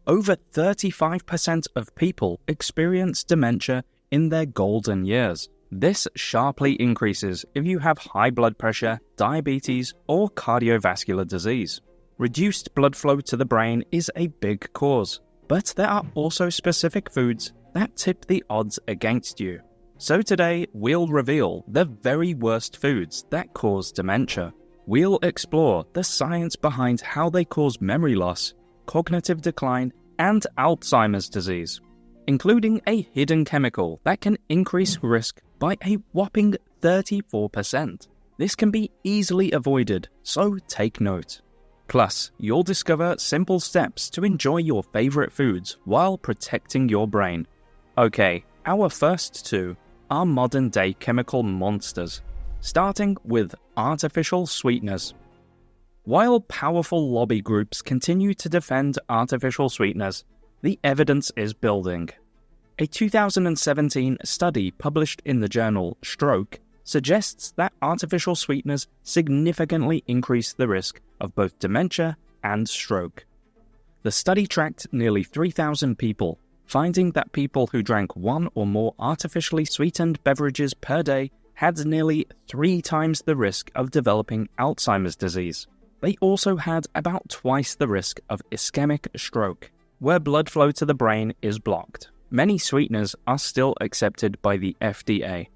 Over 35% of people experience dementia in their golden years. This sharply increases if you have high blood pressure, diabetes, or cardiovascular disease. Reduced blood flow to the brain is a big cause, but there are also specific foods that tip the odds against you. So today, we'll reveal the very worst foods that cause dementia. We'll explore the science behind how they cause memory loss, cognitive decline, and Alzheimer's disease, including a hidden chemical that can increase risk by a whopping 34%. This can be easily avoided, so take note. Plus, you'll discover simple steps to enjoy your favorite foods while protecting your brain. Okay, our first two are modern-day chemical monsters, starting with artificial sweeteners. While powerful lobby groups continue to defend artificial sweeteners, the evidence is building. A 2017 study published in the journal Stroke suggests that artificial sweeteners significantly increase the risk of both dementia and stroke. The study tracked nearly 3,000 people, finding that people who drank one or more artificially sweetened beverages per day had nearly 3 times the risk of developing Alzheimer's disease. They also had about twice the risk of ischemic stroke, where blood flow to the brain is blocked. Many sweeteners are still accepted by the FDA.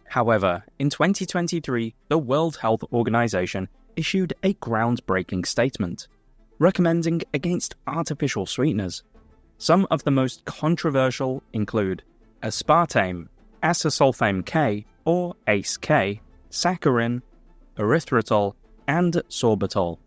However, in 2023, the World Health Organization issued a groundbreaking statement, recommending against artificial sweeteners. Some of the most controversial include aspartame, acesulfame K or ACE-K, saccharin, erythritol, and sorbitol.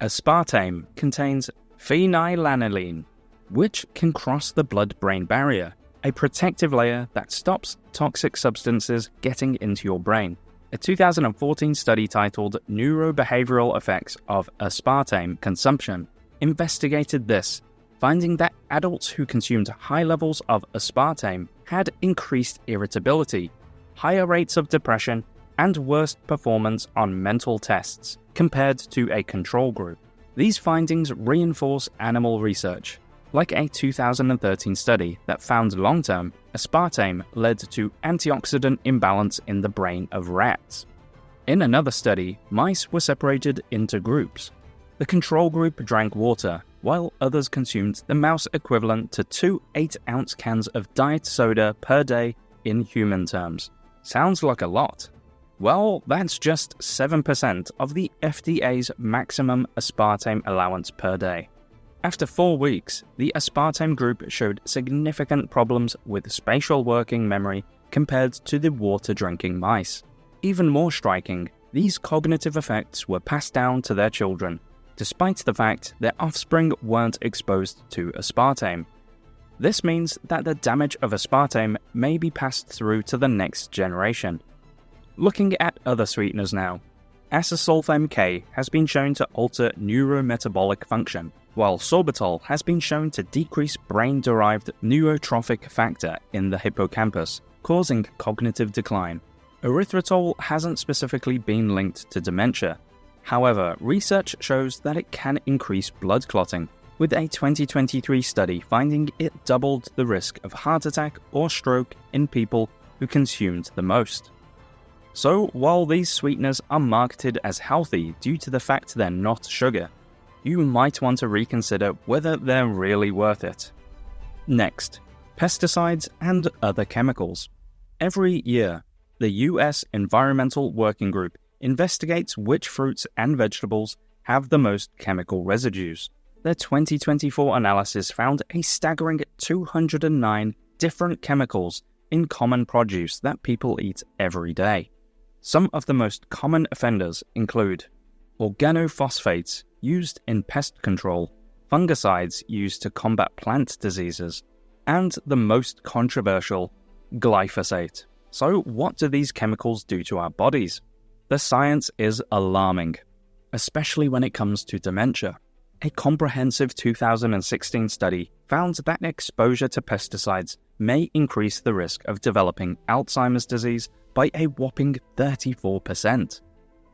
Aspartame contains phenylalanine, which can cross the blood-brain barrier, a protective layer that stops toxic substances getting into your brain. A 2014 study titled Neurobehavioral Effects of Aspartame Consumption investigated this, finding that adults who consumed high levels of aspartame had increased irritability, higher rates of depression, and worse performance on mental tests compared to a control group. These findings reinforce animal research, like a 2013 study that found long-term aspartame led to antioxidant imbalance in the brain of rats. In another study, mice were separated into groups. The control group drank water, while others consumed the mouse equivalent to 2 8-ounce cans of diet soda per day in human terms. Sounds like a lot. Well, that's just 7% of the FDA's maximum aspartame allowance per day. After 4 weeks, the aspartame group showed significant problems with spatial working memory compared to the water-drinking mice. Even more striking, these cognitive effects were passed down to their children, despite the fact their offspring weren't exposed to aspartame. This means that the damage of aspartame may be passed through to the next generation. Looking at other sweeteners now, acesulfame K has been shown to alter neurometabolic function, while sorbitol has been shown to decrease brain-derived neurotrophic factor in the hippocampus, causing cognitive decline. Erythritol hasn't specifically been linked to dementia. However, research shows that it can increase blood clotting, with a 2023 study finding it doubled the risk of heart attack or stroke in people who consumed the most. So, while these sweeteners are marketed as healthy due to the fact they're not sugar, you might want to reconsider whether they're really worth it. Next, pesticides and other chemicals. Every year, the US Environmental Working Group investigates which fruits and vegetables have the most chemical residues. Their 2024 analysis found a staggering 209 different chemicals in common produce that people eat every day. Some of the most common offenders include organophosphates used in pest control, fungicides used to combat plant diseases, and the most controversial, glyphosate. So what do these chemicals do to our bodies? The science is alarming, especially when it comes to dementia. A comprehensive 2016 study found that exposure to pesticides may increase the risk of developing Alzheimer's disease by a whopping 34%.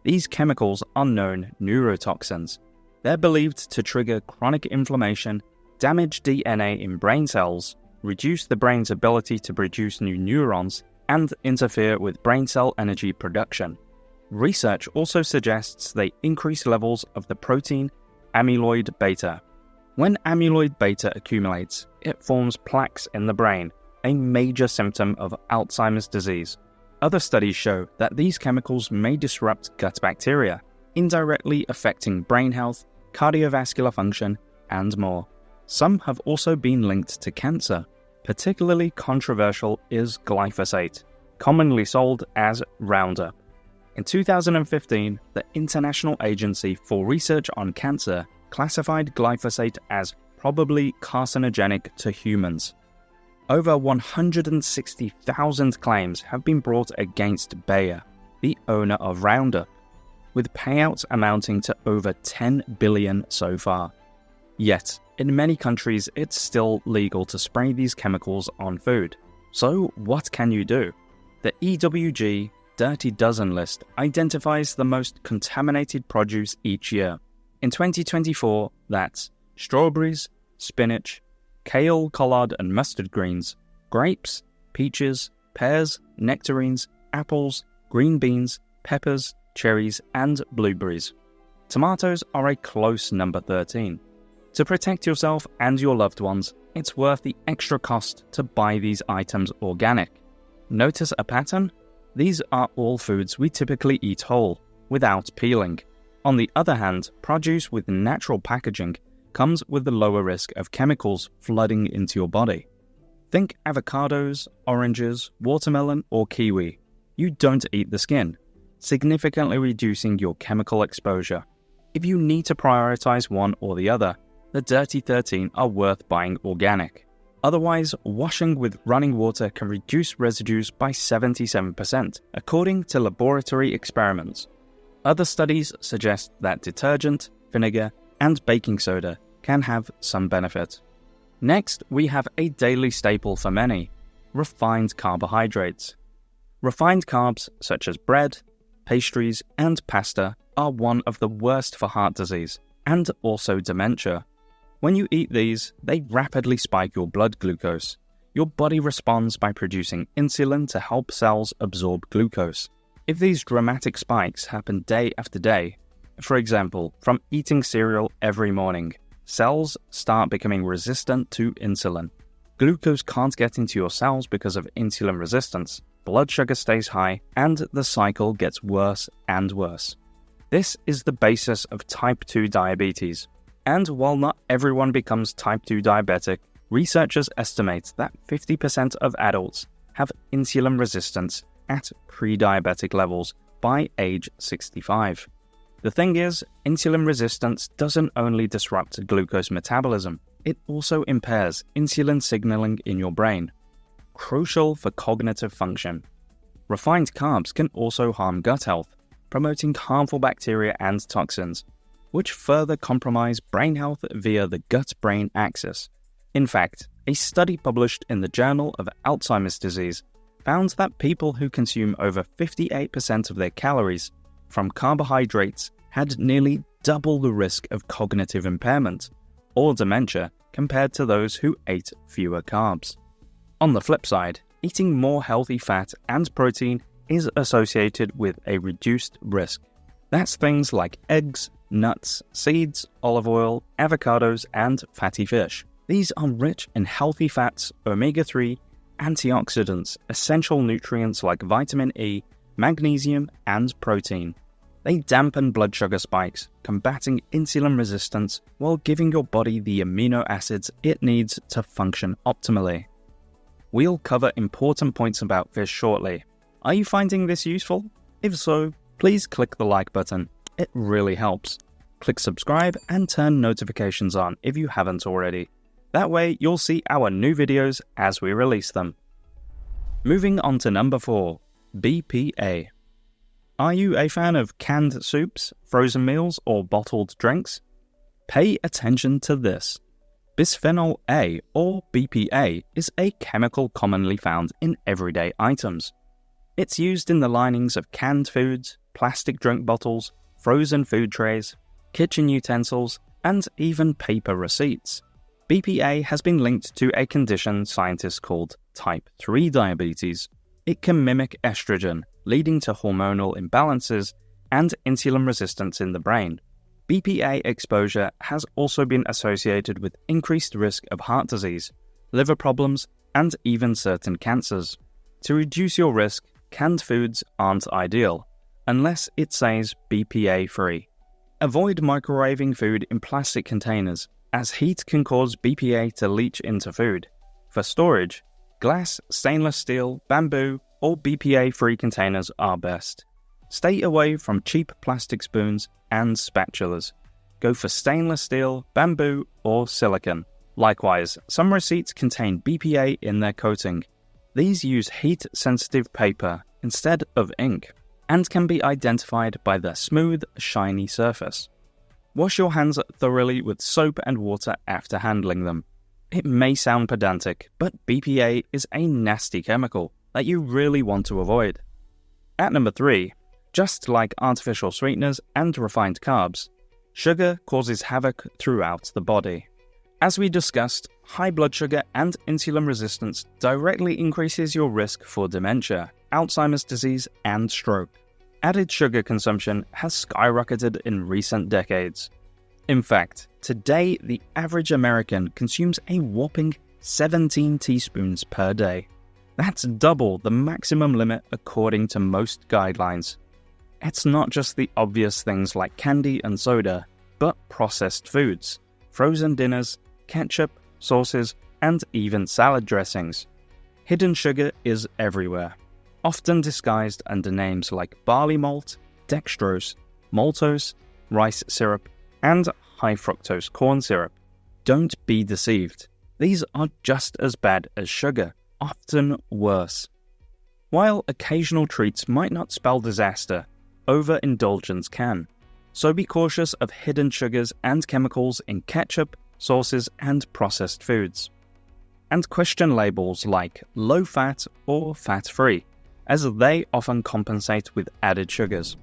These chemicals are known neurotoxins. They're believed to trigger chronic inflammation, damage DNA in brain cells, reduce the brain's ability to produce new neurons, and interfere with brain cell energy production. Research also suggests they increase levels of the protein amyloid beta. When amyloid beta accumulates, it forms plaques in the brain, a major symptom of Alzheimer's disease. Other studies show that these chemicals may disrupt gut bacteria, indirectly affecting brain health, cardiovascular function, and more. Some have also been linked to cancer. Particularly controversial is glyphosate, commonly sold as Roundup. In 2015, the International Agency for Research on Cancer classified glyphosate as probably carcinogenic to humans. Over 160,000 claims have been brought against Bayer, the owner of Roundup, with payouts amounting to over $10 billion so far. Yet, in many countries, it's still legal to spray these chemicals on food. So, what can you do? The EWG Dirty Dozen list identifies the most contaminated produce each year. In 2024, that's strawberries, spinach, kale, collard and mustard greens, grapes, peaches, pears, nectarines, apples, green beans, peppers, cherries, and blueberries. Tomatoes are a close number 13. To protect yourself and your loved ones, it's worth the extra cost to buy these items organic. Notice a pattern? These are all foods we typically eat whole, without peeling. On the other hand, produce with natural packaging comes with the lower risk of chemicals flooding into your body. Think avocados, oranges, watermelon, or kiwi. You don't eat the skin, significantly reducing your chemical exposure. If you need to prioritize one or the other, the Dirty 13 are worth buying organic. Otherwise, washing with running water can reduce residues by 77%, according to laboratory experiments. Other studies suggest that detergent, vinegar, and baking soda can have some benefit. Next, we have a daily staple for many: refined carbohydrates. Refined carbs such as bread, pastries, and pasta are one of the worst for heart disease and also dementia. When you eat these, they rapidly spike your blood glucose. Your body responds by producing insulin to help cells absorb glucose. If these dramatic spikes happen day after day, for example, from eating cereal every morning, cells start becoming resistant to insulin. Glucose can't get into your cells because of insulin resistance, blood sugar stays high, and the cycle gets worse and worse. This is the basis of type 2 diabetes. And while not everyone becomes type 2 diabetic, researchers estimate that 50% of adults have insulin resistance at pre-diabetic levels by age 65. The thing is, insulin resistance doesn't only disrupt glucose metabolism, it also impairs insulin signaling in your brain, crucial for cognitive function. Refined carbs can also harm gut health, promoting harmful bacteria and toxins, which further compromise brain health via the gut-brain axis. In fact, a study published in the Journal of Alzheimer's Disease found that people who consume over 58% of their calories from carbohydrates had nearly double the risk of cognitive impairment or dementia compared to those who ate fewer carbs. On the flip side, eating more healthy fat and protein is associated with a reduced risk. That's things like eggs, nuts, seeds, olive oil, avocados, and fatty fish. These are rich in healthy fats, omega-3, antioxidants, essential nutrients like vitamin E, magnesium, and protein. They dampen blood sugar spikes, combating insulin resistance while giving your body the amino acids it needs to function optimally. We'll cover important points about fish shortly. Are you finding this useful? If so, please click the like button. It really helps. Click subscribe and turn notifications on if you haven't already. That way you'll see our new videos as we release them. Moving on to number 4, BPA. Are you a fan of canned soups, frozen meals, or bottled drinks? Pay attention to this. Bisphenol A, or BPA, is a chemical commonly found in everyday items. It's used in the linings of canned foods, plastic drink bottles, frozen food trays, kitchen utensils, and even paper receipts. BPA has been linked to a condition scientists called type 3 diabetes. It can mimic estrogen, leading to hormonal imbalances and insulin resistance in the brain. BPA exposure has also been associated with increased risk of heart disease, liver problems, and even certain cancers. To reduce your risk, canned foods aren't ideal, unless it says BPA-free. Avoid microwaving food in plastic containers, as heat can cause BPA to leach into food. For storage, glass, stainless steel, bamboo, or BPA-free containers are best. Stay away from cheap plastic spoons and spatulas. Go for stainless steel, bamboo, or silicone. Likewise, some receipts contain BPA in their coating. These use heat-sensitive paper instead of ink, and can be identified by their smooth, shiny surface. Wash your hands thoroughly with soap and water after handling them. It may sound pedantic, but BPA is a nasty chemical that you really want to avoid. At number 3, just like artificial sweeteners and refined carbs, sugar causes havoc throughout the body. As we discussed, high blood sugar and insulin resistance directly increases your risk for dementia, Alzheimer's disease, and stroke. Added sugar consumption has skyrocketed in recent decades. In fact, today the average American consumes a whopping 17 teaspoons per day. That's double the maximum limit according to most guidelines. It's not just the obvious things like candy and soda, but processed foods, frozen dinners, ketchup, sauces, and even salad dressings. Hidden sugar is everywhere, often disguised under names like barley malt, dextrose, maltose, rice syrup, and high fructose corn syrup. Don't be deceived. These are just as bad as sugar, often worse. While occasional treats might not spell disaster, overindulgence can. So be cautious of hidden sugars and chemicals in ketchup, sauces, and processed foods. And question labels like low-fat or fat-free, as they often compensate with added sugars.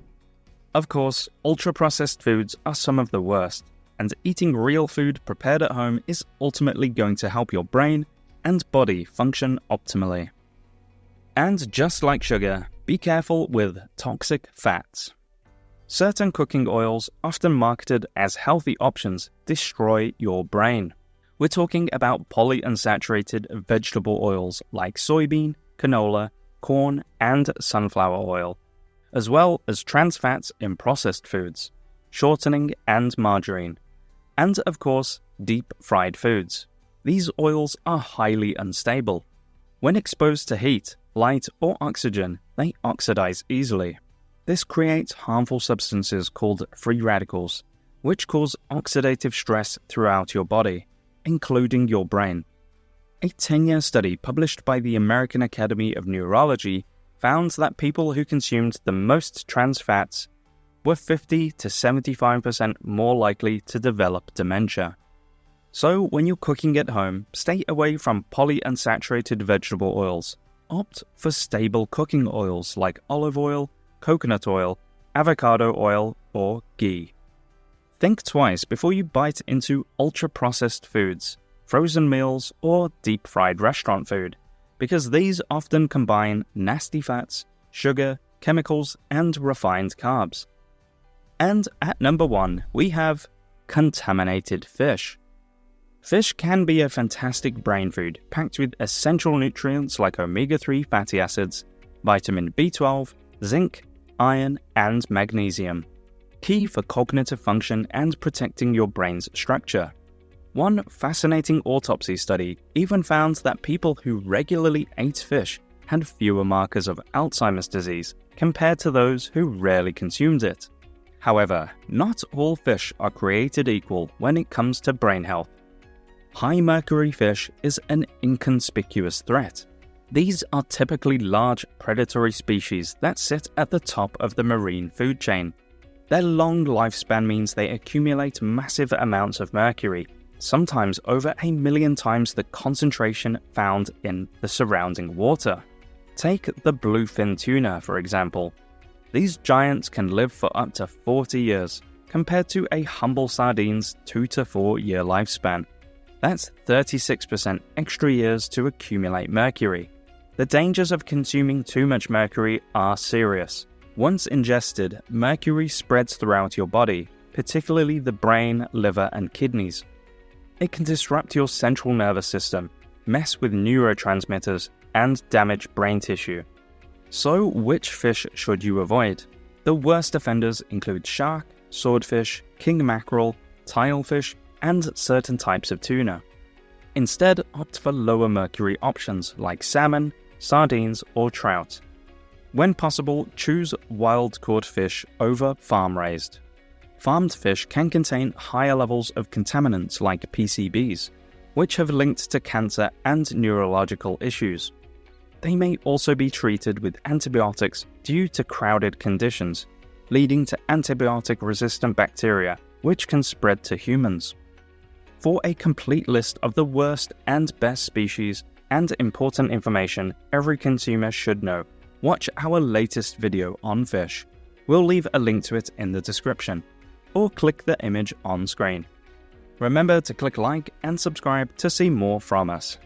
Of course, ultra-processed foods are some of the worst, and eating real food prepared at home is ultimately going to help your brain and body function optimally. And just like sugar, be careful with toxic fats. Certain cooking oils, often marketed as healthy options, destroy your brain. We're talking about polyunsaturated vegetable oils like soybean, canola, corn, and sunflower oil, as well as trans fats in processed foods, shortening and margarine, and of course, deep-fried foods. These oils are highly unstable. When exposed to heat, light, or oxygen, they oxidize easily. This creates harmful substances called free radicals, which cause oxidative stress throughout your body, including your brain. A 10-year study published by the American Academy of Neurology found that people who consumed the most trans fats were 50 to 75% more likely to develop dementia. So when you're cooking at home, stay away from polyunsaturated vegetable oils. Opt for stable cooking oils like olive oil, coconut oil, avocado oil, or ghee. Think twice before you bite into ultra-processed foods, frozen meals, or deep-fried restaurant food, because these often combine nasty fats, sugar, chemicals, and refined carbs. And at number 1, we have contaminated fish. Fish can be a fantastic brain food packed with essential nutrients like omega-3 fatty acids, vitamin B12, zinc, iron, and magnesium, key for cognitive function and protecting your brain's structure. One fascinating autopsy study even found that people who regularly ate fish had fewer markers of Alzheimer's disease compared to those who rarely consumed it. However, not all fish are created equal when it comes to brain health. High mercury fish is an inconspicuous threat. These are typically large predatory species that sit at the top of the marine food chain. Their long lifespan means they accumulate massive amounts of mercury, sometimes over 1 million times the concentration found in the surrounding water. Take the bluefin tuna, for example. These giants can live for up to 40 years, compared to a humble sardine's 2 to 4 year lifespan. That's 36% extra years to accumulate mercury. The dangers of consuming too much mercury are serious. Once ingested, mercury spreads throughout your body, particularly the brain, liver, and kidneys. It can disrupt your central nervous system, mess with neurotransmitters, and damage brain tissue. So, which fish should you avoid? The worst offenders include shark, swordfish, king mackerel, tilefish, and certain types of tuna. Instead, opt for lower mercury options like salmon, sardines, or trout. When possible, choose wild-caught fish over farm-raised. Farmed fish can contain higher levels of contaminants like PCBs, which have linked to cancer and neurological issues. They may also be treated with antibiotics due to crowded conditions, leading to antibiotic-resistant bacteria, which can spread to humans. For a complete list of the worst and best species and important information every consumer should know, watch our latest video on fish. We'll leave a link to it in the description, or click the image on screen. Remember to click like and subscribe to see more from us.